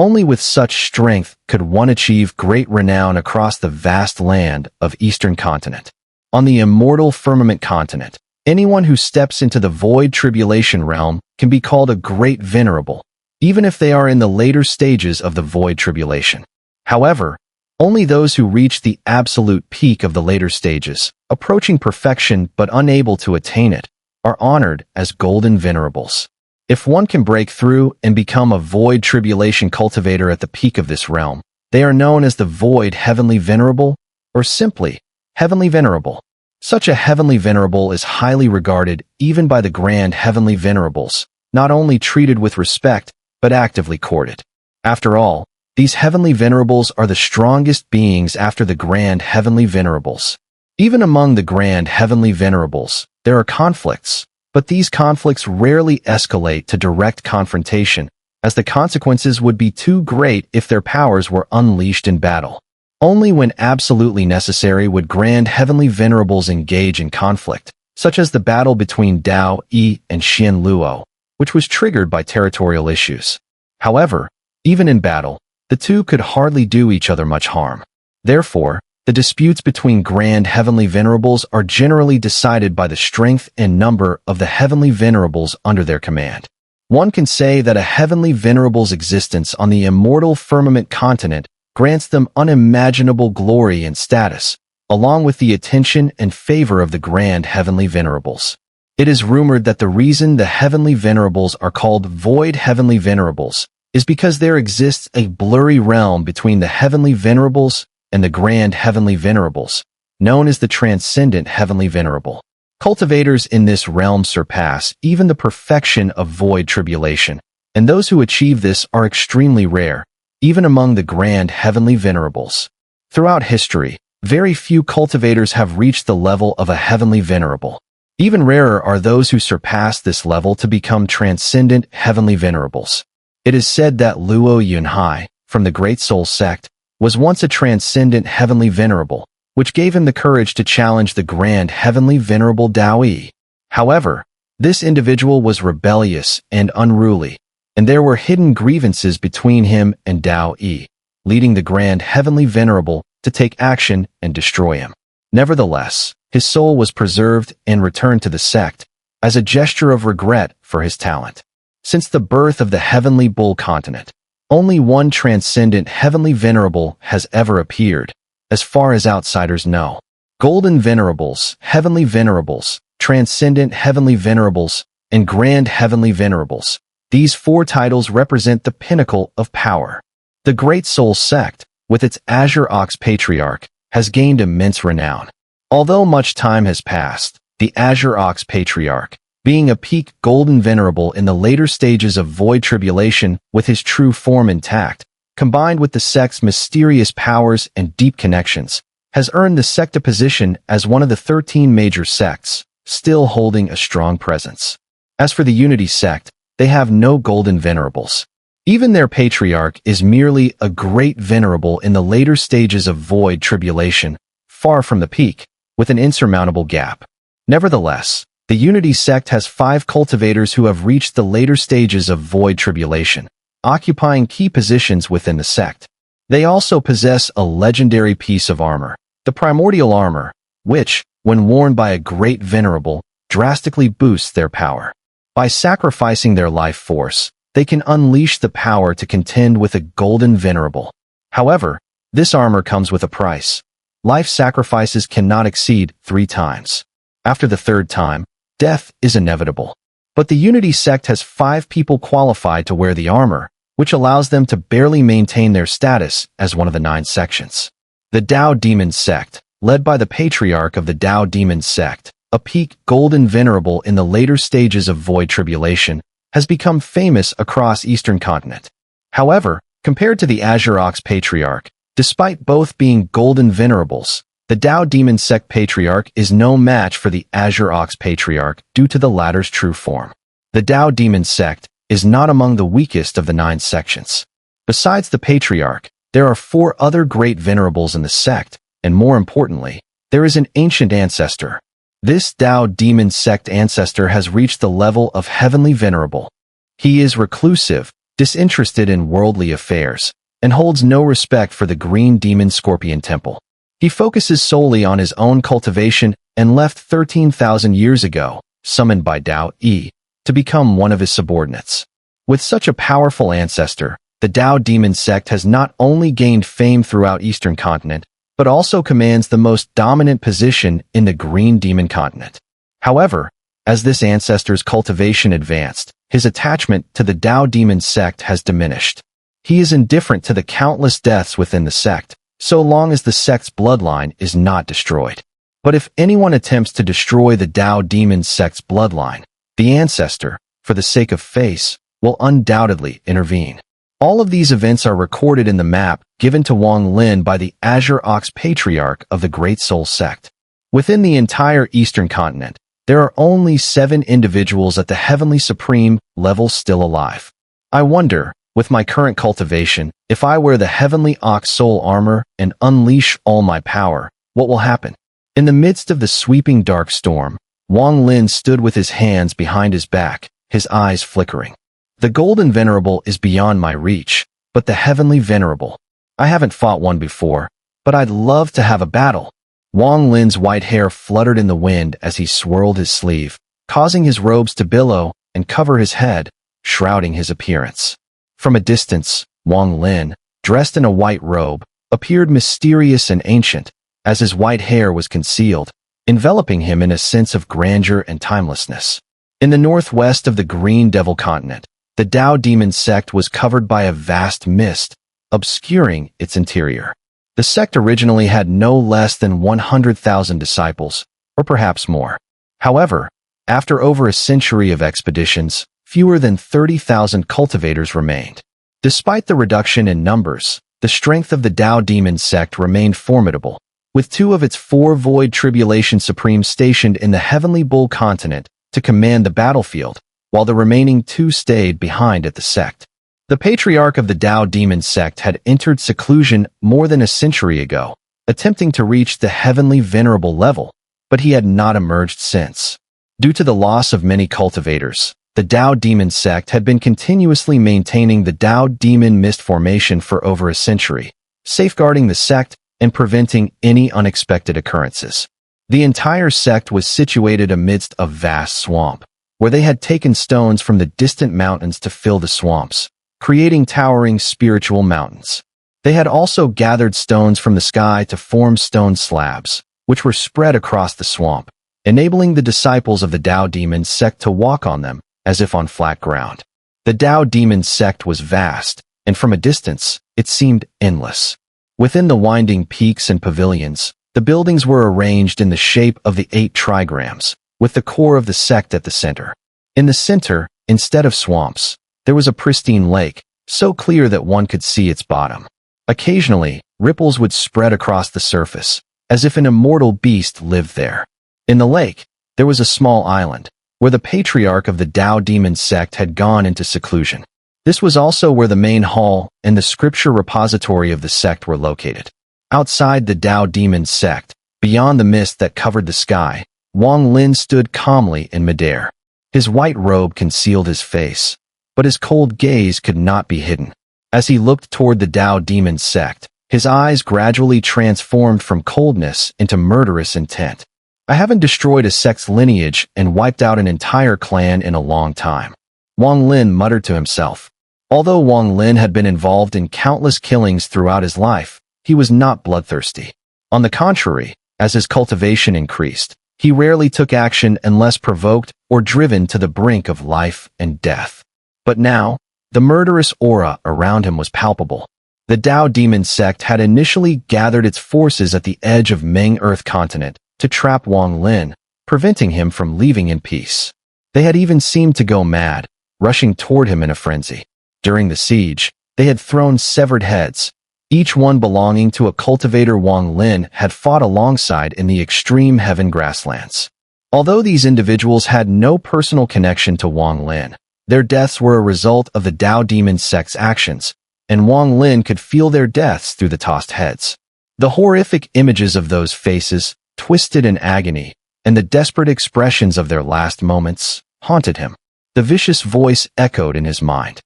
Only with such strength could one achieve great renown across the vast land of Eastern Continent. On the immortal firmament continent, anyone who steps into the void tribulation realm can be called a great venerable, even if they are in the later stages of the void tribulation. However, only those who reach the absolute peak of the later stages, approaching perfection but unable to attain it, are honored as golden venerables. If one can break through and become a void tribulation cultivator at the peak of this realm, they are known as the void heavenly venerable, or simply heavenly venerable. Such a heavenly venerable is highly regarded even by the grand heavenly venerables, not only treated with respect, but actively courted. After all, these heavenly venerables are the strongest beings after the grand heavenly venerables. Even among the grand heavenly venerables, there are conflicts, but these conflicts rarely escalate to direct confrontation, as the consequences would be too great if their powers were unleashed in battle. Only when absolutely necessary would grand heavenly venerables engage in conflict, such as the battle between Dao Yi and Xian Luo, which was triggered by territorial issues. However, even in battle, the two could hardly do each other much harm. Therefore, the disputes between grand heavenly venerables are generally decided by the strength and number of the heavenly venerables under their command. One can say that a heavenly venerable's existence on the immortal firmament continent grants them unimaginable glory and status, along with the attention and favor of the grand heavenly venerables. It is rumored that the reason the heavenly venerables are called void heavenly venerables is because there exists a blurry realm between the heavenly venerables and the grand heavenly venerables, known as the transcendent heavenly venerable. Cultivators in this realm surpass even the perfection of void tribulation, and those who achieve this are extremely rare, even among the grand heavenly venerables. Throughout history, very few cultivators have reached the level of a heavenly venerable. Even rarer are those who surpass this level to become transcendent heavenly venerables. It is said that Luo Yunhai, from the Great Soul sect, was once a transcendent heavenly venerable, which gave him the courage to challenge the grand heavenly venerable Dao Yi. However, this individual was rebellious and unruly, and there were hidden grievances between him and Dao Yi, leading the grand heavenly venerable to take action and destroy him. Nevertheless, his soul was preserved and returned to the sect as a gesture of regret for his talent. Since the birth of the heavenly bull continent, only one transcendent heavenly venerable has ever appeared, as far as outsiders know. Golden venerables, heavenly venerables, transcendent heavenly venerables, and grand heavenly venerables. These four titles represent the pinnacle of power. The Great Soul sect, with its Azure Ox Patriarch, has gained immense renown. Although much time has passed, the Azure Ox Patriarch, being a peak golden venerable in the later stages of void tribulation with his true form intact, combined with the sect's mysterious powers and deep connections, has earned the sect a position as one of the 13 major sects, still holding a strong presence. As for the Unity sect, they have no golden venerables. Even their patriarch is merely a great venerable in the later stages of void tribulation, far from the peak, with an insurmountable gap. Nevertheless, the Unity sect has 5 cultivators who have reached the later stages of void tribulation, occupying key positions within the sect. They also possess a legendary piece of armor, the primordial armor, which, when worn by a great venerable, drastically boosts their power. By sacrificing their life force, they can unleash the power to contend with a golden venerable. However, this armor comes with a price. Life sacrifices cannot exceed 3 times. After the 3rd time, death is inevitable. But the Unity sect has 5 people qualified to wear the armor, which allows them to barely maintain their status as one of the 9 sections. The Dao Demon sect, led by the patriarch of the Dao Demon sect, a peak golden venerable in the later stages of void tribulation, has become famous across Eastern Continent. However, compared to the Azure Ox Patriarch, despite both being golden venerables, the Dao Demon sect patriarch is no match for the Azure Ox Patriarch due to the latter's true form. The Dao Demon sect is not among the weakest of the 9 sections. Besides the patriarch, there are 4 other great venerables in the sect, and more importantly, there is an ancient ancestor. This Dao Demon sect ancestor has reached the level of heavenly venerable. He is reclusive, disinterested in worldly affairs, and holds no respect for the green demon Scorpion Temple. He focuses solely on his own cultivation and left 13,000 years ago, summoned by Dao Yi, to become one of his subordinates. With such a powerful ancestor, the Dao Demon Sect has not only gained fame throughout Eastern Continent, but also commands the most dominant position in the Green Demon Continent. However, as this ancestor's cultivation advanced, his attachment to the Dao Demon Sect has diminished. He is indifferent to the countless deaths within the sect, so long as the sect's bloodline is not destroyed. But if anyone attempts to destroy the Dao Demon Sect's bloodline, the ancestor, for the sake of face, will undoubtedly intervene. All of these events are recorded in the map given to Wang Lin by the Azure Ox Patriarch of the Great Soul Sect. Within the entire Eastern Continent, there are only 7 individuals at the Heavenly Supreme level still alive. I wonder, with my current cultivation, if I wear the Heavenly Ox Soul Armor and unleash all my power, what will happen? In the midst of the sweeping dark storm, Wang Lin stood with his hands behind his back, his eyes flickering. The Golden Venerable is beyond my reach, but the Heavenly Venerable. I haven't fought one before, but I'd love to have a battle. Wang Lin's white hair fluttered in the wind as he swirled his sleeve, causing his robes to billow and cover his head, shrouding his appearance. From a distance, Wang Lin, dressed in a white robe, appeared mysterious and ancient, as his white hair was concealed, enveloping him in a sense of grandeur and timelessness. In the northwest of the Green Devil Continent, the Dao Demon Sect was covered by a vast mist, obscuring its interior. The sect originally had no less than 100,000 disciples, or perhaps more. However, after over a century of expeditions, fewer than 30,000 cultivators remained. Despite the reduction in numbers, the strength of the Dao Demon Sect remained formidable, with 2 of its 4 Void Tribulation Supremes stationed in the Heavenly Bull Continent to command the battlefield, while the remaining 2 stayed behind at the sect. The Patriarch of the Dao Demon Sect had entered seclusion more than a century ago, attempting to reach the Heavenly Venerable level, but he had not emerged since. Due to the loss of many cultivators, the Dao Demon Sect had been continuously maintaining the Dao Demon Mist formation for over a century, safeguarding the sect and preventing any unexpected occurrences. The entire sect was situated amidst a vast swamp, where they had taken stones from the distant mountains to fill the swamps, creating towering spiritual mountains. They had also gathered stones from the sky to form stone slabs, which were spread across the swamp, enabling the disciples of the Dao Demon Sect to walk on them as if on flat ground. The Dao Demon Sect was vast, and from a distance, it seemed endless. Within the winding peaks and pavilions, the buildings were arranged in the shape of the 8 trigrams, with the core of the sect at the center. In the center, instead of swamps, there was a pristine lake, so clear that one could see its bottom. Occasionally, ripples would spread across the surface, as if an immortal beast lived there. In the lake, there was a small island, where the Patriarch of the Dao Demon Sect had gone into seclusion. This was also where the main hall and the scripture repository of the sect were located. Outside the Dao Demon Sect, beyond the mist that covered the sky, Wang Lin stood calmly in midair. His white robe concealed his face, but his cold gaze could not be hidden. As he looked toward the Dao Demon Sect, his eyes gradually transformed from coldness into murderous intent. I haven't destroyed a sect's lineage and wiped out an entire clan in a long time, Wang Lin muttered to himself. Although Wang Lin had been involved in countless killings throughout his life, he was not bloodthirsty. On the contrary, as his cultivation increased, he rarely took action unless provoked or driven to the brink of life and death. But now, the murderous aura around him was palpable. The Dao Demon Sect had initially gathered its forces at the edge of Meng Earth Continent to trap Wang Lin, preventing him from leaving in peace. They had even seemed to go mad, rushing toward him in a frenzy. During the siege, they had thrown severed heads, each one belonging to a cultivator Wang Lin had fought alongside in the extreme heaven grasslands. Although these individuals had no personal connection to Wang Lin, their deaths were a result of the Dao Demon Sect's actions, and Wang Lin could feel their deaths through the tossed heads. The horrific images of those faces, twisted in agony, and the desperate expressions of their last moments, haunted him. The vicious voice echoed in his mind.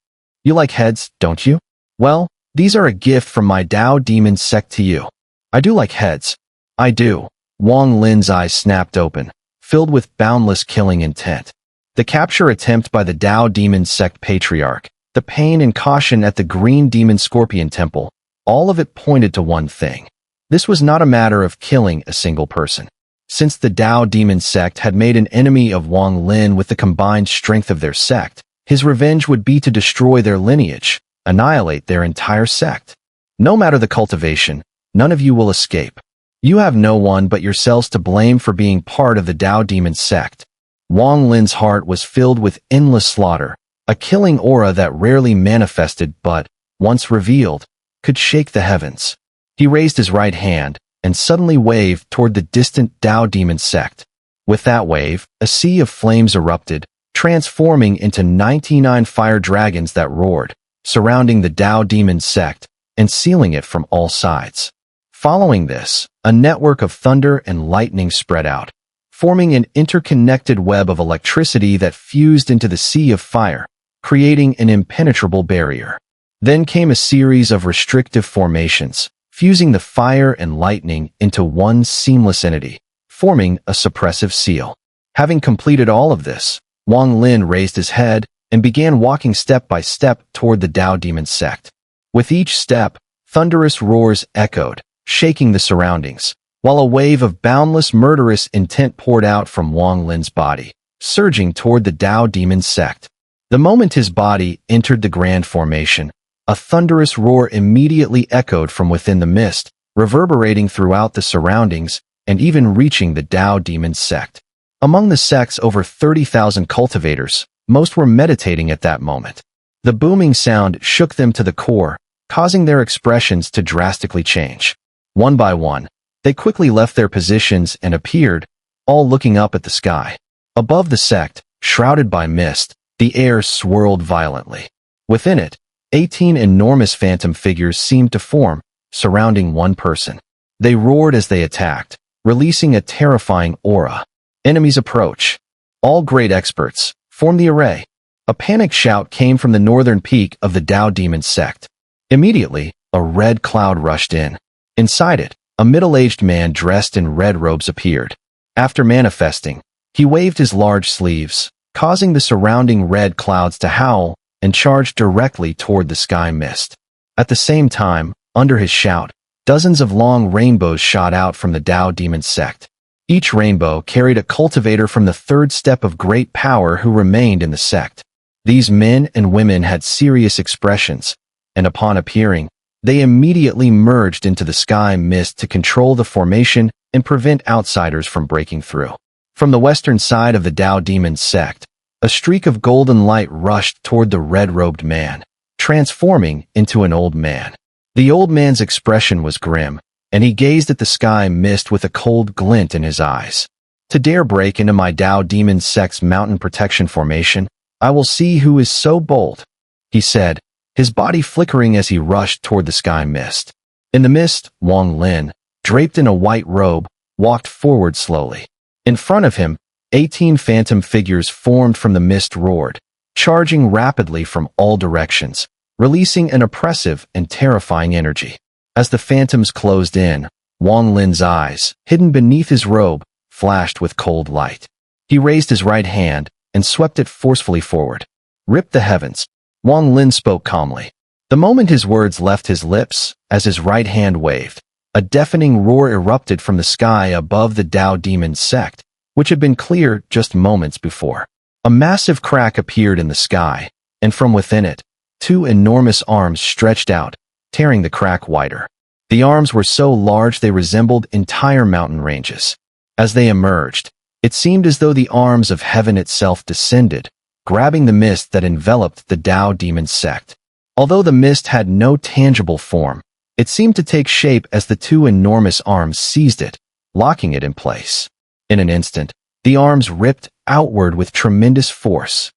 You like heads, don't you? Well, these are a gift from my Dao demon sect to you. I do like heads. I do. Wang Lin's eyes snapped open, filled with boundless killing intent. The capture attempt by the Dao demon sect patriarch, the pain and caution at the Green Demon Scorpion Temple, all of it pointed to one thing. This was not a matter of killing a single person. Since the Dao demon sect had made an enemy of Wang Lin with the combined strength of their sect, his revenge would be to destroy their lineage, annihilate their entire sect. No matter the cultivation, none of you will escape. You have no one but yourselves to blame for being part of the Dao demon sect. Wang Lin's heart was filled with endless slaughter, a killing aura that rarely manifested but, once revealed, could shake the heavens. He raised his right hand and suddenly waved toward the distant Dao demon sect. With that wave, a sea of flames erupted, transforming into 99 fire dragons that roared, surrounding the Dao demon sect and sealing it from all sides. Following this, a network of thunder and lightning spread out, forming an interconnected web of electricity that fused into the sea of fire, creating an impenetrable barrier. Then came a series of restrictive formations, fusing the fire and lightning into one seamless entity, forming a suppressive seal. Having completed all of this, Wang Lin raised his head and began walking step by step toward the Dao demon sect. With each step, thunderous roars echoed, shaking the surroundings, while a wave of boundless murderous intent poured out from Wang Lin's body, surging toward the Dao demon sect. The moment his body entered the grand formation, a thunderous roar immediately echoed from within the mist, reverberating throughout the surroundings and even reaching the Dao demon sect. Among the sect's over 30,000 cultivators, most were meditating at that moment. The booming sound shook them to the core, causing their expressions to drastically change. One by one, they quickly left their positions and appeared, all looking up at the sky. Above the sect, shrouded by mist, the air swirled violently. Within it, 18 enormous phantom figures seemed to form, surrounding one person. They roared as they attacked, releasing a terrifying aura. Enemies approach. All great experts, form the array. A panicked shout came from the northern peak of the Dao demon sect. Immediately, a red cloud rushed in. Inside it, a middle-aged man dressed in red robes appeared. After manifesting, he waved his large sleeves, causing the surrounding red clouds to howl and charge directly toward the sky mist. At the same time, under his shout, dozens of long rainbows shot out from the Dao demon sect. Each rainbow carried a cultivator from the third step of great power who remained in the sect. These men and women had serious expressions, and upon appearing, they immediately merged into the sky mist to control the formation and prevent outsiders from breaking through. From the western side of the Dao demon sect, a streak of golden light rushed toward the red-robed man, transforming into an old man. The old man's expression was grim, and he gazed at the sky mist with a cold glint in his eyes. To dare break into my Dao demon sect's mountain protection formation, I will see who is so bold, he said, his body flickering as he rushed toward the sky mist. In the mist, Wang Lin, draped in a white robe, walked forward slowly. In front of him, 18 phantom figures formed from the mist roared, charging rapidly from all directions, releasing an oppressive and terrifying energy. As the phantoms closed in, Wang Lin's eyes, hidden beneath his robe, flashed with cold light. He raised his right hand and swept it forcefully forward. Rip the heavens, Wang Lin spoke calmly. The moment his words left his lips, as his right hand waved, a deafening roar erupted from the sky above the Dao demon sect, which had been clear just moments before. A massive crack appeared in the sky, and from within it, two enormous arms stretched out, tearing the crack wider. The arms were so large they resembled entire mountain ranges. As they emerged, it seemed as though the arms of heaven itself descended, grabbing the mist that enveloped the Dao demon sect. Although the mist had no tangible form, it seemed to take shape as the two enormous arms seized it, locking it in place. In an instant, the arms ripped outward with tremendous force.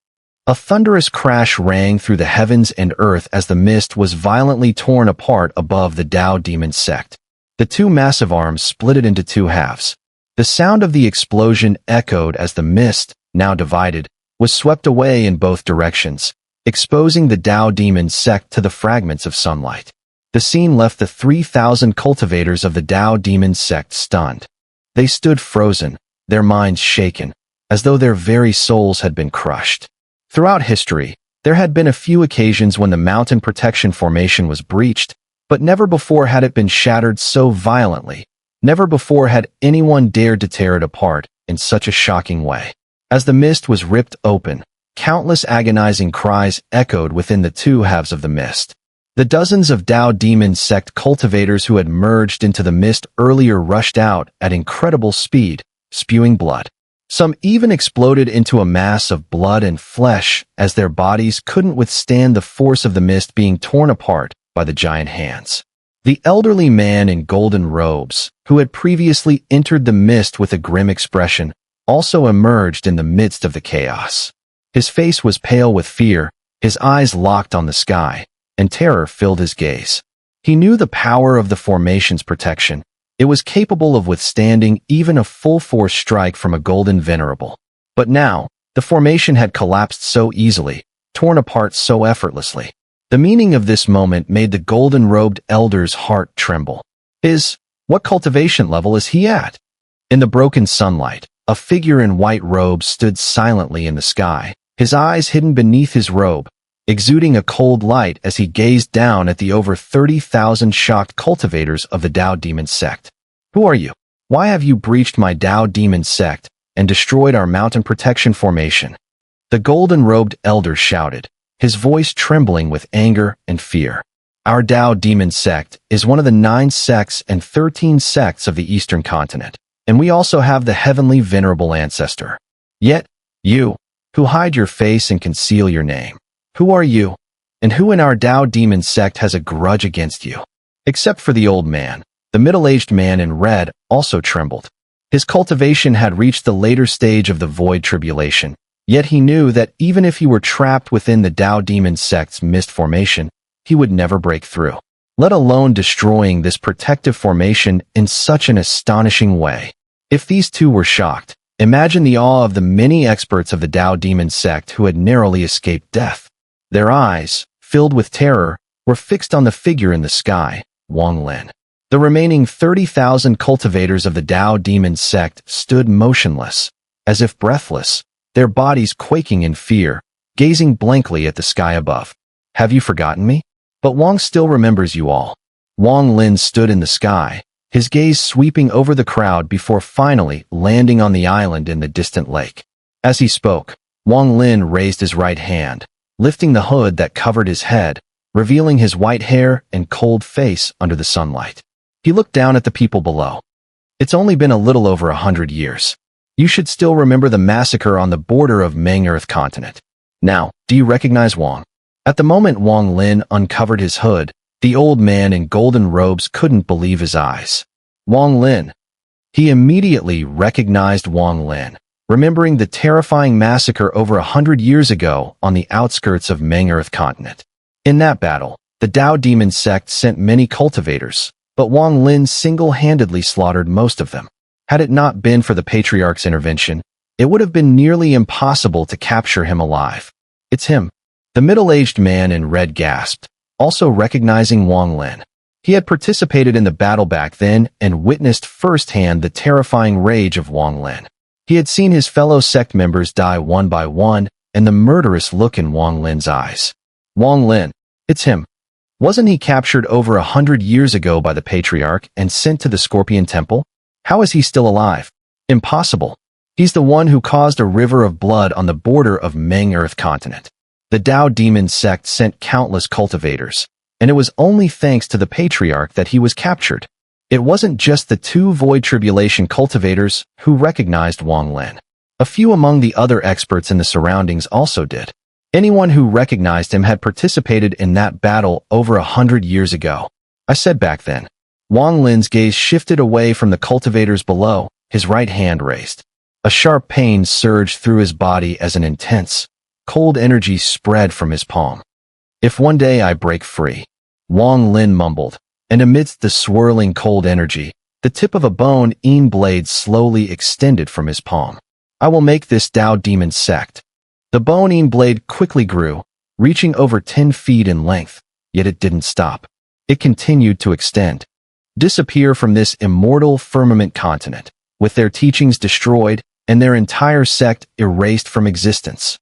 A thunderous crash rang through the heavens and earth as the mist was violently torn apart above the Dao demon sect. The two massive arms split it into two halves. The sound of the explosion echoed as the mist, now divided, was swept away in both directions, exposing the Dao demon sect to the fragments of sunlight. The scene left the 3,000 cultivators of the Dao demon sect stunned. They stood frozen, their minds shaken, as though their very souls had been crushed. Throughout history, there had been a few occasions when the mountain protection formation was breached, but never before had it been shattered so violently. Never before had anyone dared to tear it apart in such a shocking way. As the mist was ripped open, countless agonizing cries echoed within the two halves of the mist. The dozens of Dao demon sect cultivators who had merged into the mist earlier rushed out at incredible speed, spewing blood. Some even exploded into a mass of blood and flesh as their bodies couldn't withstand the force of the mist being torn apart by the giant hands. The elderly man in golden robes, who had previously entered the mist with a grim expression, also emerged in the midst of the chaos. His face was pale with fear, his eyes locked on the sky, and terror filled his gaze. He knew the power of the formation's protection. It was capable of withstanding even a full-force strike from a golden venerable. But now, the formation had collapsed so easily, torn apart so effortlessly. The meaning of this moment made the golden-robed elder's heart tremble. What cultivation level is he at? In the broken sunlight, a figure in white robes stood silently in the sky, his eyes hidden beneath his robe, exuding a cold light as he gazed down at the over 30,000 shocked cultivators of the Dao demon sect. Who are you? Why have you breached my Dao demon sect and destroyed our mountain protection formation? The golden-robed elder shouted, his voice trembling with anger and fear. Our Dao demon sect is one of the 9 sects and 13 sects of the Eastern continent, and we also have the heavenly venerable ancestor. Yet, you, who hide your face and conceal your name, who are you, and who in our Dao demon sect has a grudge against you? Except for the old man, the middle-aged man in red also trembled. His cultivation had reached the later stage of the void tribulation, yet he knew that even if he were trapped within the Dao demon sect's mist formation, he would never break through, let alone destroying this protective formation in such an astonishing way. If these two were shocked, imagine the awe of the many experts of the Dao demon sect who had narrowly escaped death. Their eyes, filled with terror, were fixed on the figure in the sky, Wang Lin. The remaining 30,000 cultivators of the Dao demon sect stood motionless, as if breathless, their bodies quaking in fear, gazing blankly at the sky above. Have you forgotten me? But Wang still remembers you all. Wang Lin stood in the sky, his gaze sweeping over the crowd before finally landing on the island in the distant lake. As he spoke, Wang Lin raised his right hand, lifting the hood that covered his head, revealing his white hair and cold face under the sunlight. He looked down at the people below. It's only been a little over 100 years. You should still remember the massacre on the border of Meng Earth continent. Now, do you recognize Wang? At the moment Wang Lin uncovered his hood, the old man in golden robes couldn't believe his eyes. Wang Lin. He immediately recognized Wang Lin, remembering the terrifying massacre over 100 years ago on the outskirts of Meng Earth continent. In that battle, the Dao demon sect sent many cultivators, but Wang Lin single-handedly slaughtered most of them. Had it not been for the Patriarch's intervention, it would have been nearly impossible to capture him alive. It's him. The middle-aged man in red gasped, also recognizing Wang Lin. He had participated in the battle back then and witnessed firsthand the terrifying rage of Wang Lin. He had seen his fellow sect members die one by one and the murderous look in Wang Lin's eyes. Wang Lin. It's him. Wasn't he captured over 100 years ago by the Patriarch and sent to the Scorpion Temple? How is he still alive? Impossible. He's the one who caused a river of blood on the border of Meng Earth continent. The Dao demon sect sent countless cultivators, and it was only thanks to the Patriarch that he was captured. It wasn't just the 2 Void Tribulation cultivators who recognized Wang Lin. A few among the other experts in the surroundings also did. Anyone who recognized him had participated in that battle over 100 years ago. I said back then. Wang Lin's gaze shifted away from the cultivators below, his right hand raised. A sharp pain surged through his body as an intense, cold energy spread from his palm. If one day I break free, Wang Lin mumbled, and amidst the swirling cold energy, the tip of a bone-in blade slowly extended from his palm. I will make this Dao demon sect. The bone-in blade quickly grew, reaching over 10 feet in length, yet it didn't stop. It continued to extend, disappear from this immortal firmament continent, with their teachings destroyed and their entire sect erased from existence.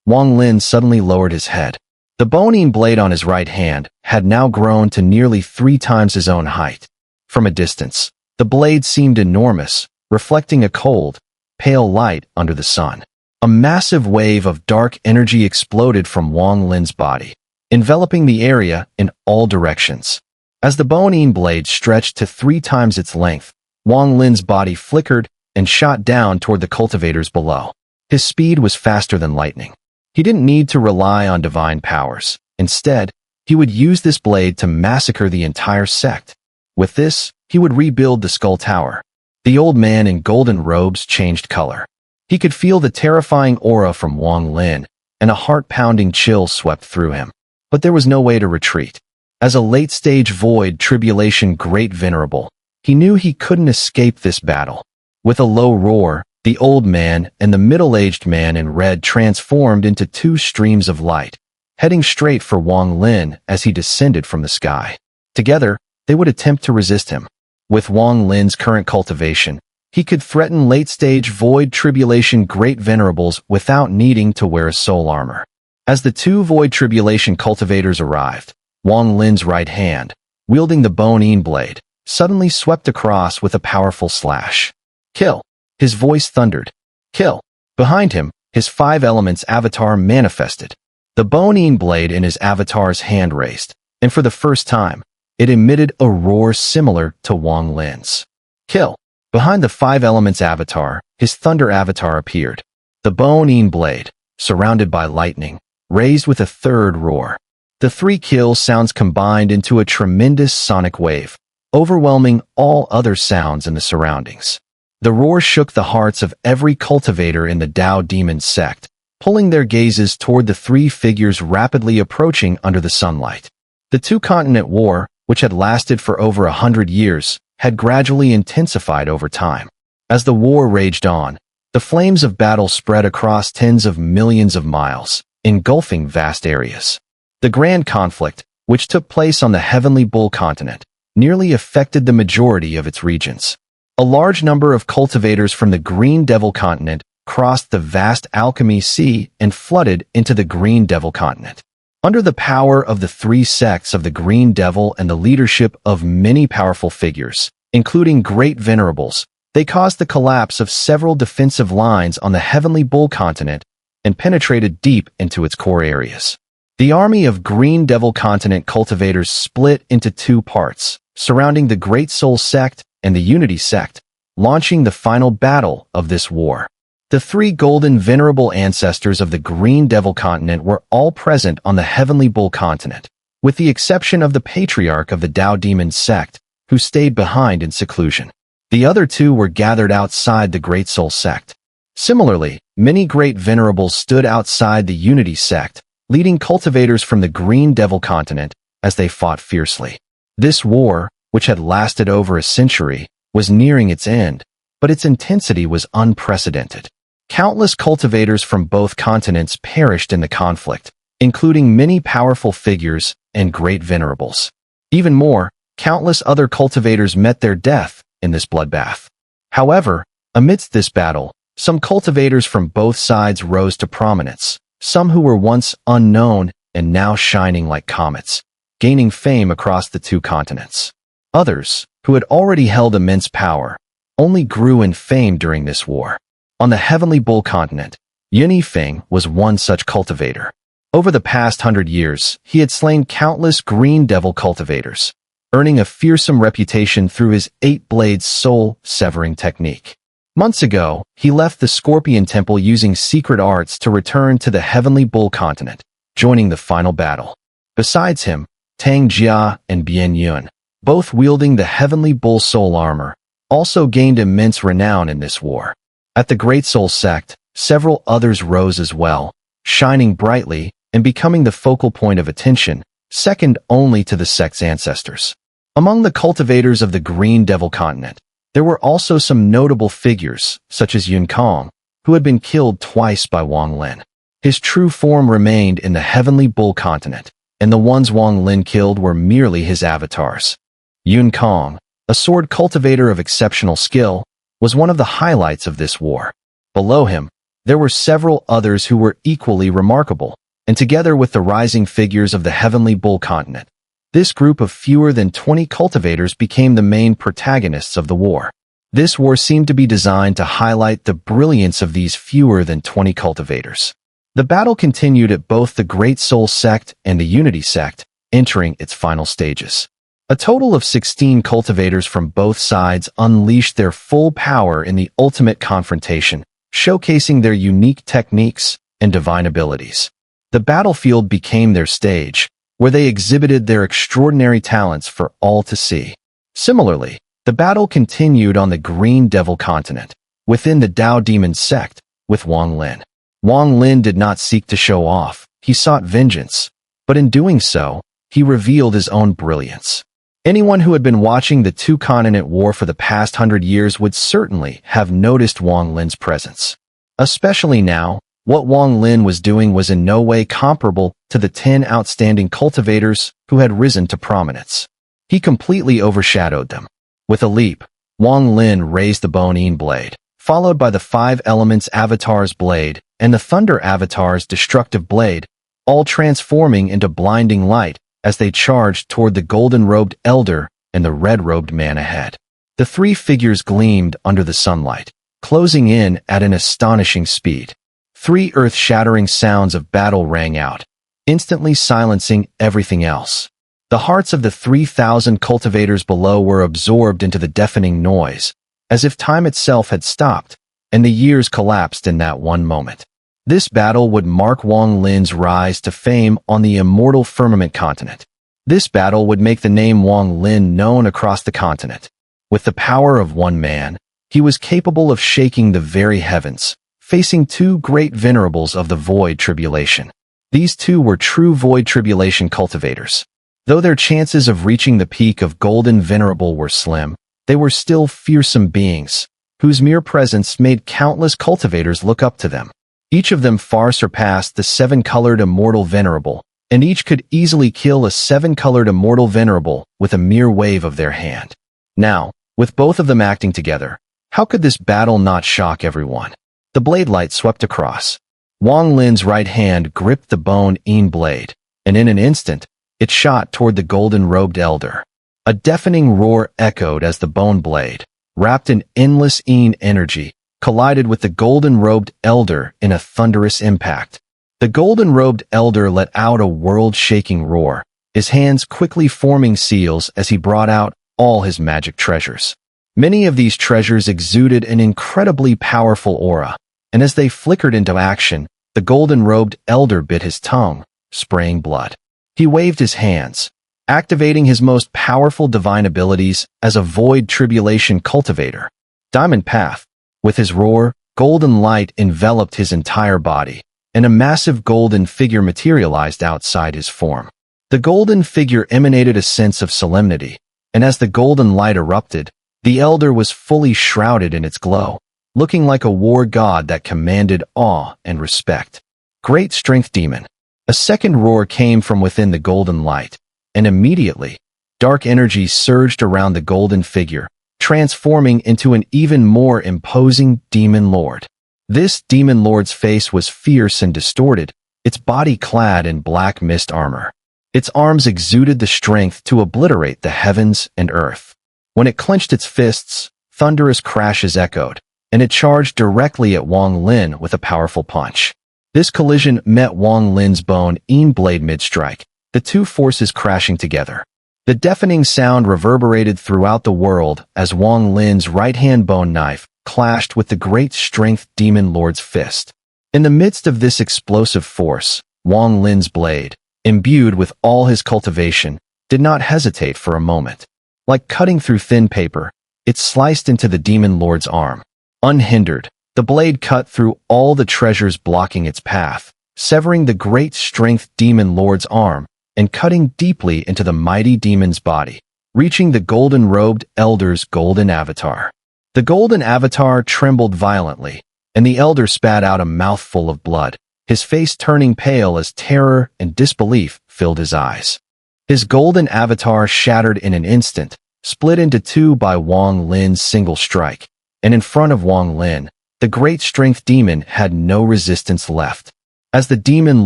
Wang Lin suddenly lowered his head. The bone blade on his right hand had now grown to nearly 3 times his own height. From a distance, the blade seemed enormous, reflecting a cold, pale light under the sun. A massive wave of dark energy exploded from Wang Lin's body, enveloping the area in all directions. As the bone blade stretched to 3 times its length, Wang Lin's body flickered and shot down toward the cultivators below. His speed was faster than lightning. He didn't need to rely on divine powers. Instead, he would use this blade to massacre the entire sect. With this, he would rebuild the Skull Tower. The old man in golden robes changed color. He could feel the terrifying aura from Wang Lin, and a heart-pounding chill swept through him. But there was no way to retreat. As a late-stage void tribulation great venerable, he knew he couldn't escape this battle. With a low roar, the old man and the middle-aged man in red transformed into 2 streams of light, heading straight for Wang Lin as he descended from the sky. Together, they would attempt to resist him. With Wang Lin's current cultivation, he could threaten late-stage void tribulation great venerables without needing to wear a soul armor. As the 2 void tribulation cultivators arrived, Wang Lin's right hand, wielding the bone blade, suddenly swept across with a powerful slash. Kill! His voice thundered. Kill! Behind him, his 5 elements avatar manifested. The bone blade in his avatar's hand raised, and for the first time, it emitted a roar similar to Wang Lin's. Kill! Behind the 5 elements avatar, his thunder avatar appeared. The bone blade, surrounded by lightning, raised with a 3rd roar. The 3 kill sounds combined into a tremendous sonic wave, overwhelming all other sounds in the surroundings. The roar shook the hearts of every cultivator in the Dao Demon sect, pulling their gazes toward the 3 figures rapidly approaching under the sunlight. The 2-continent war, which had lasted for over 100 years, had gradually intensified over time. As the war raged on, the flames of battle spread across tens of millions of miles, engulfing vast areas. The Grand Conflict, which took place on the Heavenly Bull continent, nearly affected the majority of its regions. A large number of cultivators from the Green Devil continent crossed the vast Alchemy Sea and flooded into the Green Devil continent. Under the power of the 3 sects of the Green Devil and the leadership of many powerful figures, including great venerables, they caused the collapse of several defensive lines on the Heavenly Bull continent and penetrated deep into its core areas. The army of Green Devil continent cultivators split into 2 parts, surrounding the Great Soul sect and the Unity sect, launching the final battle of this war. The 3 golden venerable ancestors of the Green Devil continent were all present on the Heavenly Bull continent, with the exception of the patriarch of the Dao Demon sect, who stayed behind in seclusion. The other 2 were gathered outside the Great Soul sect. Similarly, many great venerables stood outside the Unity sect, leading cultivators from the Green Devil continent as they fought fiercely. This war, which had lasted over a century, was nearing its end, but its intensity was unprecedented. Countless cultivators from both continents perished in the conflict, including many powerful figures and great venerables. Even more, countless other cultivators met their death in this bloodbath. However, amidst this battle, some cultivators from both sides rose to prominence, some who were once unknown and now shining like comets, gaining fame across the 2 continents. Others, who had already held immense power, only grew in fame during this war. On the Heavenly Bull continent, Yunifeng was one such cultivator. Over the past 100 years, he had slain countless Green Devil cultivators, earning a fearsome reputation through his 8-blade soul-severing technique. Months ago, he left the Scorpion Temple using secret arts to return to the Heavenly Bull continent, joining the final battle. Besides him, Tang Jia and Bian Yun, both wielding the Heavenly Bull soul armor, also gained immense renown in this war. At the Great Soul sect, several others rose as well, shining brightly and becoming the focal point of attention, second only to the sect's ancestors. Among the cultivators of the Green Devil continent, there were also some notable figures, such as Yun Kong, who had been killed twice by Wang Lin. His true form remained in the Heavenly Bull continent, and the ones Wang Lin killed were merely his avatars. Yun Kong, a sword cultivator of exceptional skill, was one of the highlights of this war. Below him, there were several others who were equally remarkable, and together with the rising figures of the Heavenly Bull continent, this group of fewer than 20 cultivators became the main protagonists of the war. This war seemed to be designed to highlight the brilliance of these fewer than 20 cultivators. The battle continued at both the Great Soul Sect and the Unity Sect, entering its final stages. A total of 16 cultivators from both sides unleashed their full power in the ultimate confrontation, showcasing their unique techniques and divine abilities. The battlefield became their stage, where they exhibited their extraordinary talents for all to see. Similarly, the battle continued on the Green Devil continent, within the Dao Demon Sect, with Wang Lin. Wang Lin did not seek to show off, he sought vengeance, but in doing so, he revealed his own brilliance. Anyone who had been watching the two-continent war for the past 100 years would certainly have noticed Wang Lin's presence. Especially now, what Wang Lin was doing was in no way comparable to the 10 outstanding cultivators who had risen to prominence. He completely overshadowed them. With a leap, Wang Lin raised the Bone Blade, followed by the 5 Elements Avatar's Blade and the Thunder Avatar's Destructive Blade, all transforming into blinding light as they charged toward the golden-robed Elder and the red-robed man ahead. The 3 figures gleamed under the sunlight, closing in at an astonishing speed. 3 earth-shattering sounds of battle rang out, instantly silencing everything else. The hearts of the 3,000 cultivators below were absorbed into the deafening noise, as if time itself had stopped, and the years collapsed in that one moment. This battle would mark Wang Lin's rise to fame on the immortal Firmament continent. This battle would make the name Wang Lin known across the continent. With the power of one man, he was capable of shaking the very heavens, facing 2 great venerables of the Void Tribulation. These 2 were true Void Tribulation cultivators. Though their chances of reaching the peak of Golden Venerable were slim, they were still fearsome beings, whose mere presence made countless cultivators look up to them. Each of them far surpassed the 7-colored Immortal Venerable, and each could easily kill a 7-colored Immortal Venerable with a mere wave of their hand. Now, with both of them acting together, how could this battle not shock everyone? The blade light swept across. Wang Lin's right hand gripped the Bone Blade, and in an instant, it shot toward the golden-robed Elder. A deafening roar echoed as the Bone Blade, wrapped in endless energy, collided with the golden-robed Elder in a thunderous impact. The golden-robed Elder let out a world-shaking roar, his hands quickly forming seals as he brought out all his magic treasures. Many of these treasures exuded an incredibly powerful aura, and as they flickered into action, the golden-robed Elder bit his tongue, spraying blood. He waved his hands, activating his most powerful divine abilities as a Void Tribulation cultivator. Diamond Path. With his roar, golden light enveloped his entire body, and a massive golden figure materialized outside his form. The golden figure emanated a sense of solemnity, and as the golden light erupted, the Elder was fully shrouded in its glow, looking like a war god that commanded awe and respect. Great Strength Demon. A second roar came from within the golden light, and immediately, dark energy surged around the golden figure, transforming into an even more imposing Demon Lord. This Demon Lord's face was fierce and distorted, its body clad in black mist armor. Its arms exuded the strength to obliterate the heavens and earth. When it clenched its fists, thunderous crashes echoed, and it charged directly at Wang Lin with a powerful punch. This collision met Wang Lin's Bone Blade mid-strike, the 2 forces crashing together. The deafening sound reverberated throughout the world as Wang Lin's right-hand bone knife clashed with the Great Strength Demon Lord's fist. In the midst of this explosive force, Wang Lin's blade, imbued with all his cultivation, did not hesitate for a moment. Like cutting through thin paper, it sliced into the Demon Lord's arm. Unhindered, the blade cut through all the treasures blocking its path, severing the Great Strength Demon Lord's arm and cutting deeply into the mighty demon's body, reaching the golden-robed Elder's golden avatar. The golden avatar trembled violently, and the Elder spat out a mouthful of blood, his face turning pale as terror and disbelief filled his eyes. His golden avatar shattered in an instant, split into two by Wang Lin's single strike, and in front of Wang Lin, the great strength demon had no resistance left. As the demon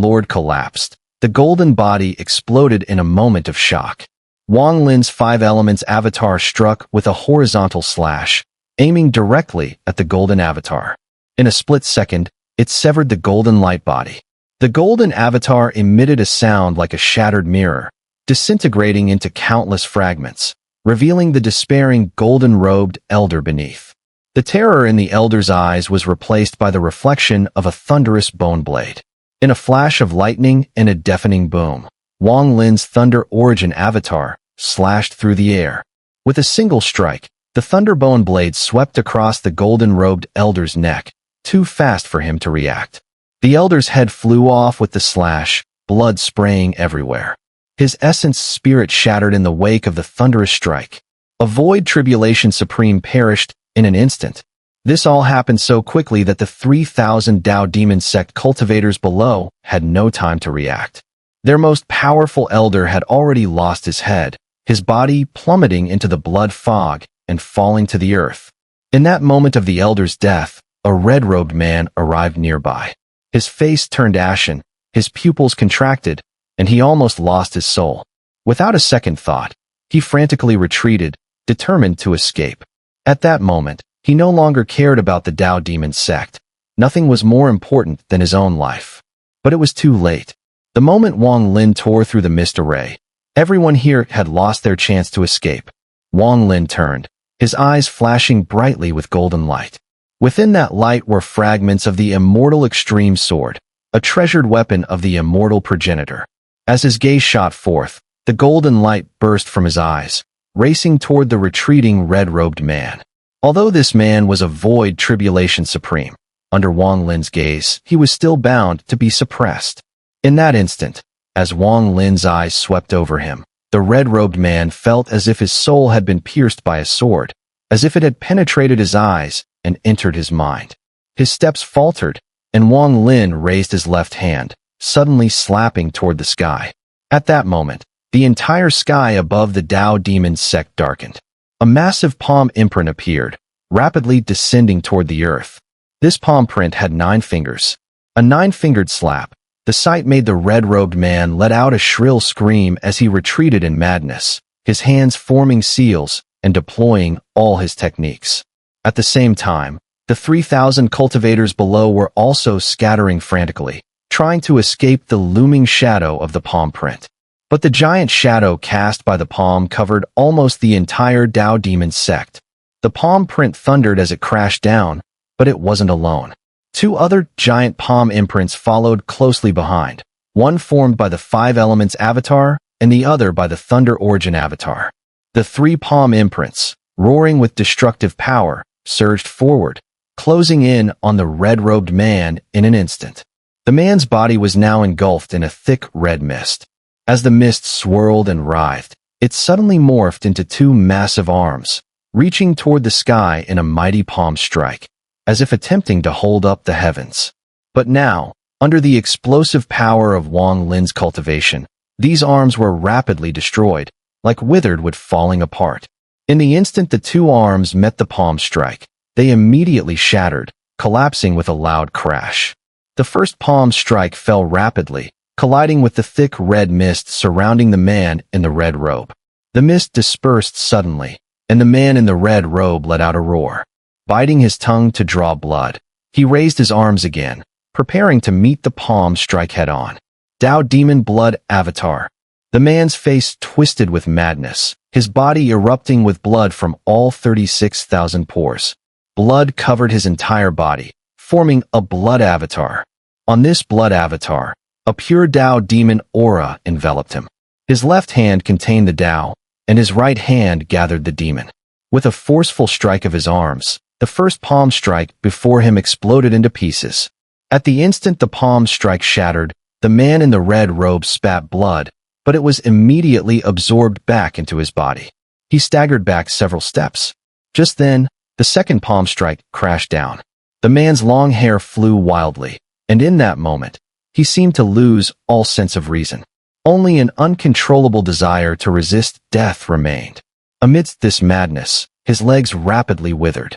lord collapsed, the golden body exploded in a moment of shock. Wang Lin's five elements avatar struck with a horizontal slash, aiming directly at the golden avatar. In a split second, it severed the golden light body. The golden avatar emitted a sound like a shattered mirror, disintegrating into countless fragments, revealing the despairing golden-robed elder beneath. The terror in the elder's eyes was replaced by the reflection of a thunderous bone blade. In a flash of lightning and a deafening boom, Wang Lin's Thunder Origin avatar slashed through the air. With a single strike, the thunderbone blade swept across the golden-robed elder's neck, too fast for him to react. The elder's head flew off with the slash, blood spraying everywhere. His essence spirit shattered in the wake of the thunderous strike. A void tribulation supreme perished in an instant. This all happened so quickly that the 3,000 Dao demon sect cultivators below had no time to react. Their most powerful elder had already lost his head, his body plummeting into the blood fog and falling to the earth. In that moment of the elder's death, a red-robed man arrived nearby. His face turned ashen, his pupils contracted, and he almost lost his soul. Without a second thought, he frantically retreated, determined to escape. At that moment, he no longer cared about the Dao demon sect. Nothing was more important than his own life. But it was too late. The moment Wang Lin tore through the mist array, everyone here had lost their chance to escape. Wang Lin turned, his eyes flashing brightly with golden light. Within that light were fragments of the immortal extreme sword, a treasured weapon of the immortal progenitor. As his gaze shot forth, the golden light burst from his eyes, racing toward the retreating red-robed man. Although this man was a void tribulation supreme, under Wang Lin's gaze, he was still bound to be suppressed. In that instant, as Wang Lin's eyes swept over him, the red-robed man felt as if his soul had been pierced by a sword, as if it had penetrated his eyes and entered his mind. His steps faltered, and Wang Lin raised his left hand, suddenly slapping toward the sky. At that moment, the entire sky above the Dao demon sect darkened. A massive palm imprint appeared, rapidly descending toward the earth. This palm print had 9 fingers. A 9-fingered slap. The sight made the red-robed man let out a shrill scream as he retreated in madness, his hands forming seals and deploying all his techniques. At the same time, the 3,000 cultivators below were also scattering frantically, trying to escape the looming shadow of the palm print. But the giant shadow cast by the palm covered almost the entire Dao demon sect. The palm print thundered as it crashed down, but it wasn't alone. 2 other giant palm imprints followed closely behind, one formed by the 5 elements avatar and the other by the Thunder Origin avatar. The 3 palm imprints, roaring with destructive power, surged forward, closing in on the red-robed man in an instant. The man's body was now engulfed in a thick red mist. As the mist swirled and writhed, it suddenly morphed into 2 massive arms, reaching toward the sky in a mighty palm strike, as if attempting to hold up the heavens. But now, under the explosive power of Wang Lin's cultivation, these arms were rapidly destroyed, like withered wood falling apart. In the instant the 2 arms met the palm strike, they immediately shattered, collapsing with a loud crash. The first palm strike fell rapidly, colliding with the thick red mist surrounding the man in the red robe. The mist dispersed suddenly, and the man in the red robe let out a roar. Biting his tongue to draw blood, he raised his arms again, preparing to meet the palm strike head-on. Dao Demon Blood Avatar. The man's face twisted with madness, his body erupting with blood from all 36,000 pores. Blood covered his entire body, forming a blood avatar. On this blood avatar, a pure Dao demon aura enveloped him. His left hand contained the Dao, and his right hand gathered the demon. With a forceful strike of his arms, the first palm strike before him exploded into pieces. At the instant the palm strike shattered, the man in the red robe spat blood, but it was immediately absorbed back into his body. He staggered back several steps. Just then, the second palm strike crashed down. The man's long hair flew wildly, and in that moment, He seemed to lose all sense of reason. Only an uncontrollable desire to resist death remained. Amidst this madness, his legs rapidly withered.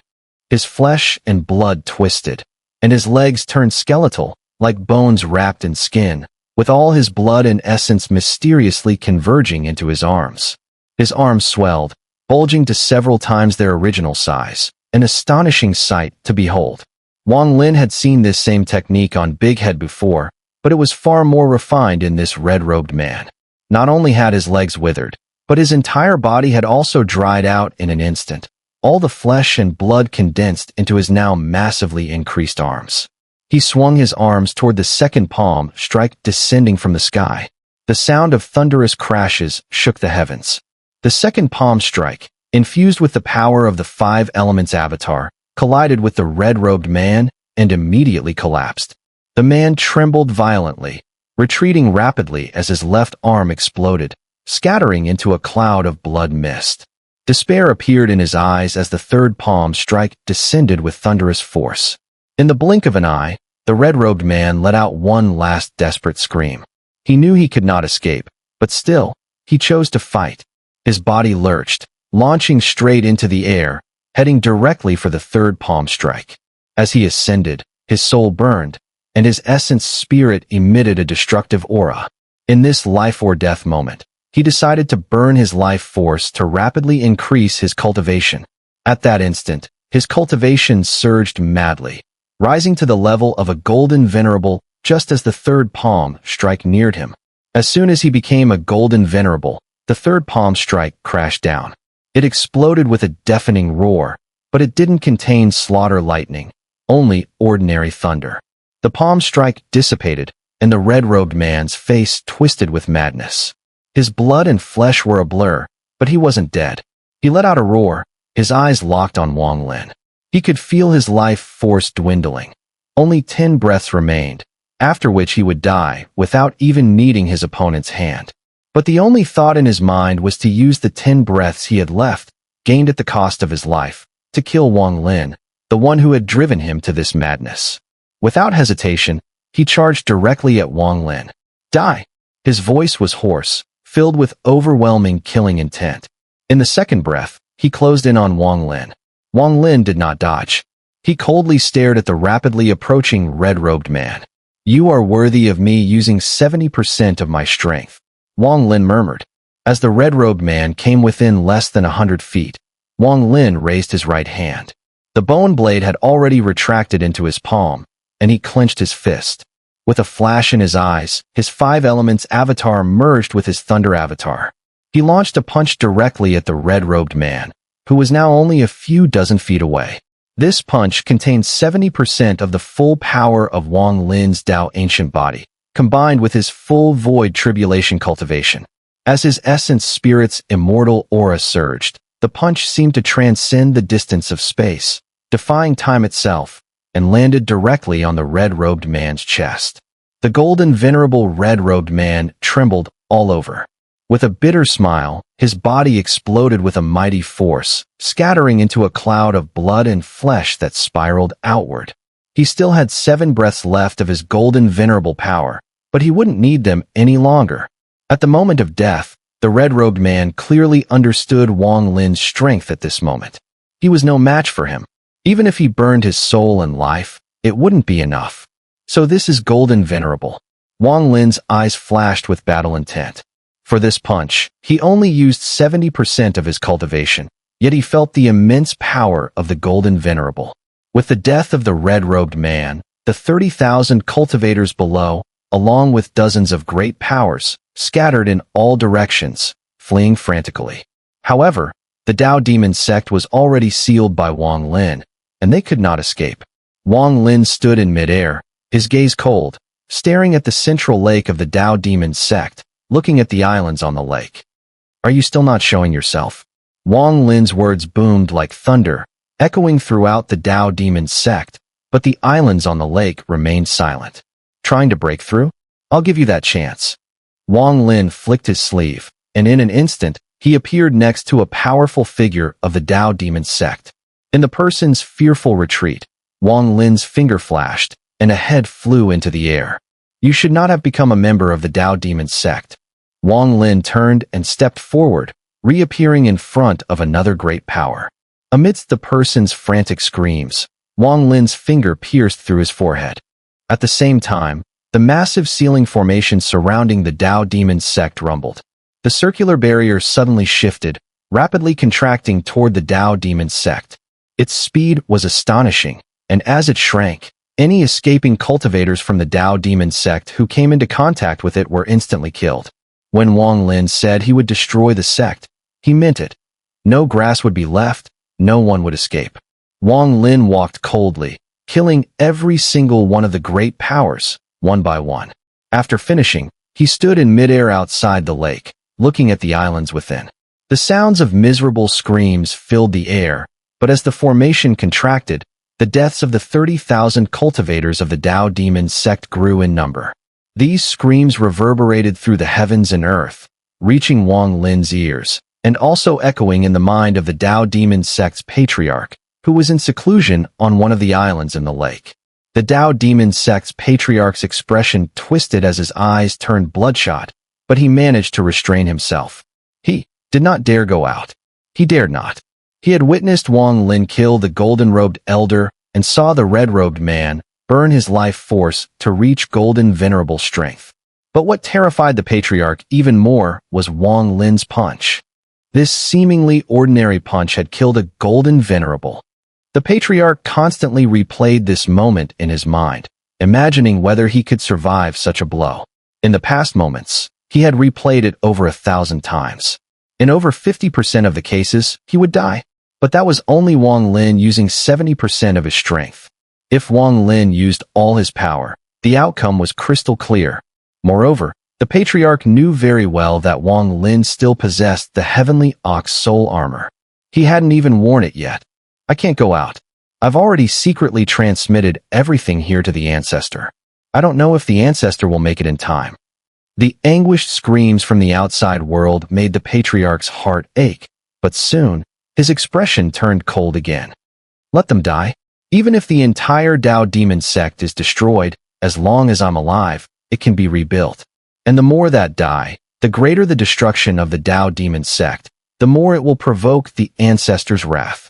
His flesh and blood twisted, and his legs turned skeletal, like bones wrapped in skin, with all his blood and essence mysteriously converging into his arms. His arms swelled, bulging to several times their original size, an astonishing sight to behold. Wang Lin had seen this same technique on Big Head before, but it was far more refined in this red-robed man. Not only had his legs withered, but his entire body had also dried out in an instant. All the flesh and blood condensed into his now massively increased arms. He swung his arms toward the second palm strike descending from the sky. The sound of thunderous crashes shook the heavens. The second palm strike, infused with the power of the five elements avatar, collided with the red-robed man and immediately collapsed. The man trembled violently, retreating rapidly as his left arm exploded, scattering into a cloud of blood mist. Despair appeared in his eyes as the third palm strike descended with thunderous force. In the blink of an eye, the red-robed man let out one last desperate scream. He knew he could not escape, but still, he chose to fight. His body lurched, launching straight into the air, heading directly for the third palm strike. As he ascended, his soul burned, and his essence spirit emitted a destructive aura. In this life-or-death moment, he decided to burn his life force to rapidly increase his cultivation. At that instant, his cultivation surged madly, rising to the level of a golden venerable just as the third palm strike neared him. As soon as he became a golden venerable, the third palm strike crashed down. It exploded with a deafening roar, but it didn't contain slaughter lightning, only ordinary thunder. The palm strike dissipated, and the red-robed man's face twisted with madness. His blood and flesh were a blur, but he wasn't dead. He let out a roar, his eyes locked on Wang Lin. He could feel his life force dwindling. Only 10 breaths remained, after which he would die without even needing his opponent's hand. But the only thought in his mind was to use the 10 breaths he had left, gained at the cost of his life, to kill Wang Lin, the one who had driven him to this madness. Without hesitation, he charged directly at Wang Lin. Die! His voice was hoarse, filled with overwhelming killing intent. In the second breath, he closed in on Wang Lin. Wang Lin did not dodge. He coldly stared at the rapidly approaching red-robed man. "You are worthy of me using 70% of my strength," Wang Lin murmured. As the red-robed man came within less than 100 feet, Wang Lin raised his right hand. The bone blade had already retracted into his palm, and he clenched his fist. With a flash in his eyes, his five elements avatar merged with his thunder avatar. He launched a punch directly at the red-robed man, who was now only a few dozen feet away. This punch contained 70% of the full power of Wang Lin's Dao ancient body, combined with his full void tribulation cultivation. As his essence spirit's immortal aura surged, the punch seemed to transcend the distance of space, defying time itself, and landed directly on the red-robed man's chest. The golden venerable red-robed man trembled all over. With a bitter smile, his body exploded with a mighty force, scattering into a cloud of blood and flesh that spiraled outward. He still had 7 breaths left of his golden venerable power, but he wouldn't need them any longer. At the moment of death, the red-robed man clearly understood Wang Lin's strength at this moment. He was no match for him. Even if he burned his soul and life, it wouldn't be enough. So this is golden venerable. Wang Lin's eyes flashed with battle intent. For this punch, he only used 70% of his cultivation, yet he felt the immense power of the golden venerable. With the death of the red-robed man, the 30,000 cultivators below, along with dozens of great powers, scattered in all directions, fleeing frantically. However, the Dao Demon sect was already sealed by Wang Lin, and they could not escape. Wang Lin stood in midair, his gaze cold, staring at the central lake of the Dao Demon sect, looking at the islands on the lake. "Are you still not showing yourself?" Wang Lin's words boomed like thunder, echoing throughout the Dao Demon sect, but the islands on the lake remained silent. "Trying to break through? I'll give you that chance." Wang Lin flicked his sleeve, and in an instant, he appeared next to a powerful figure of the Dao Demon sect. In the person's fearful retreat, Wang Lin's finger flashed, and a head flew into the air. You should not have become a member of the Dao Demon sect. Wang Lin turned and stepped forward, reappearing in front of another great power. Amidst the person's frantic screams, Wang Lin's finger pierced through his forehead. At the same time, the massive ceiling formation surrounding the Dao Demon sect rumbled. The circular barrier suddenly shifted, rapidly contracting toward the Dao Demon sect. Its speed was astonishing, and as it shrank, any escaping cultivators from the Dao Demon sect who came into contact with it were instantly killed. When Wang Lin said he would destroy the sect, he meant it. No grass would be left, no one would escape. Wang Lin walked coldly, killing every single one of the great powers, one by one. After finishing, he stood in midair outside the lake, looking at the islands within. The sounds of miserable screams filled the air, but as the formation contracted, the deaths of the 30,000 cultivators of the Dao Demon sect grew in number. These screams reverberated through the heavens and earth, reaching Wang Lin's ears, and also echoing in the mind of the Dao Demon sect's patriarch, who was in seclusion on one of the islands in the lake. The Dao Demon sect's patriarch's expression twisted as his eyes turned bloodshot, but he managed to restrain himself. He did not dare go out. He dared not. He had witnessed Wang Lin kill the golden-robed elder and saw the red-robed man burn his life force to reach golden venerable strength. But what terrified the patriarch even more was Wang Lin's punch. This seemingly ordinary punch had killed a golden venerable. The patriarch constantly replayed this moment in his mind, imagining whether he could survive such a blow. In the past moments, he had replayed it over 1,000 times. In over 50% of the cases, he would die. But that was only Wang Lin using 70% of his strength. If Wang Lin used all his power, the outcome was crystal clear. Moreover, the patriarch knew very well that Wang Lin still possessed the heavenly ox soul armor. He hadn't even worn it yet. I can't go out. I've already secretly transmitted everything here to the ancestor. I don't know if the ancestor will make it in time. The anguished screams from the outside world made the patriarch's heart ache, but soon, his expression turned cold again. Let them die. Even if the entire Dao Demon sect is destroyed, as long as I'm alive, it can be rebuilt. And the more that die, the greater the destruction of the Dao Demon sect, the more it will provoke the ancestors' wrath.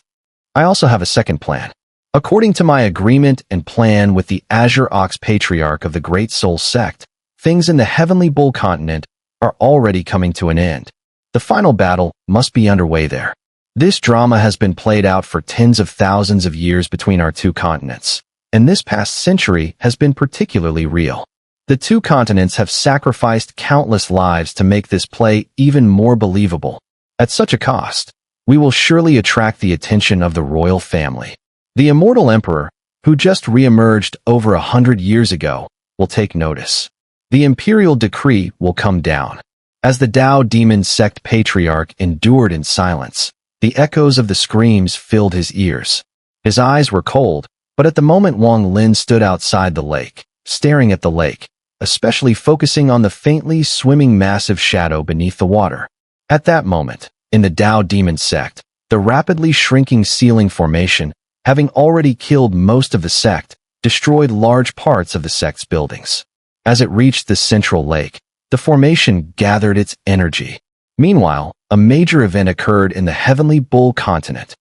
I also have a second plan. According to my agreement and plan with the Azure Ox Patriarch of the Great Soul Sect, things in the Heavenly Bull continent are already coming to an end. The final battle must be underway there. This drama has been played out for tens of thousands of years between our two continents, and this past century has been particularly real. The two continents have sacrificed countless lives to make this play even more believable. At such a cost, we will surely attract the attention of the royal family. The immortal emperor, who just re-emerged over 100 years ago, will take notice. The imperial decree will come down. As the Dao Demon sect patriarch endured in silence, the echoes of the screams filled his ears. His eyes were cold, but at the moment Wang Lin stood outside the lake, staring at the lake, especially focusing on the faintly swimming massive shadow beneath the water. At that moment, in the Dao Demon sect, the rapidly shrinking ceiling formation, having already killed most of the sect, destroyed large parts of the sect's buildings. As it reached the central lake, the formation gathered its energy. Meanwhile, a major event occurred in the Heavenly Bull continent.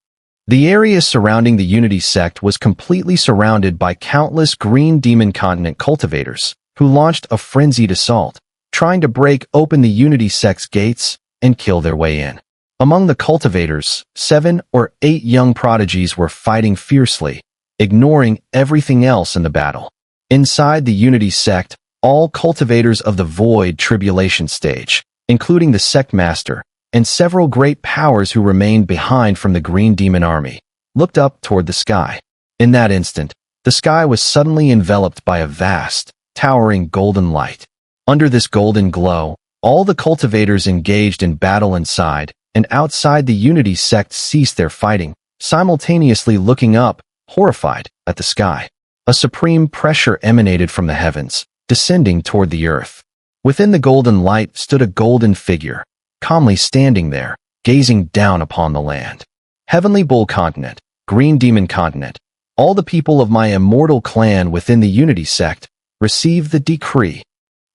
The area surrounding the Unity sect was completely surrounded by countless Green Demon Continent cultivators, who launched a frenzied assault, trying to break open the Unity sect's gates and kill their way in. Among the cultivators, 7 or 8 young prodigies were fighting fiercely, ignoring everything else in the battle. Inside the Unity sect, all cultivators of the Void Tribulation stage, including the sect master, and several great powers who remained behind from the Green Demon Army, looked up toward the sky. In that instant, the sky was suddenly enveloped by a vast, towering golden light. Under this golden glow, all the cultivators engaged in battle inside and outside the Unity sect ceased their fighting, simultaneously looking up, horrified, at the sky. A supreme pressure emanated from the heavens, descending toward the earth. Within the golden light stood a golden figure, calmly standing there, gazing down upon the land. Heavenly Bull Continent, Green Demon Continent, all the people of my immortal clan within the Unity sect, receive the decree.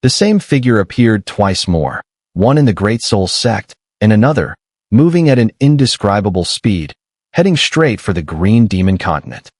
The same figure appeared twice more, one in the Great Soul sect, and another, moving at an indescribable speed, heading straight for the Green Demon Continent.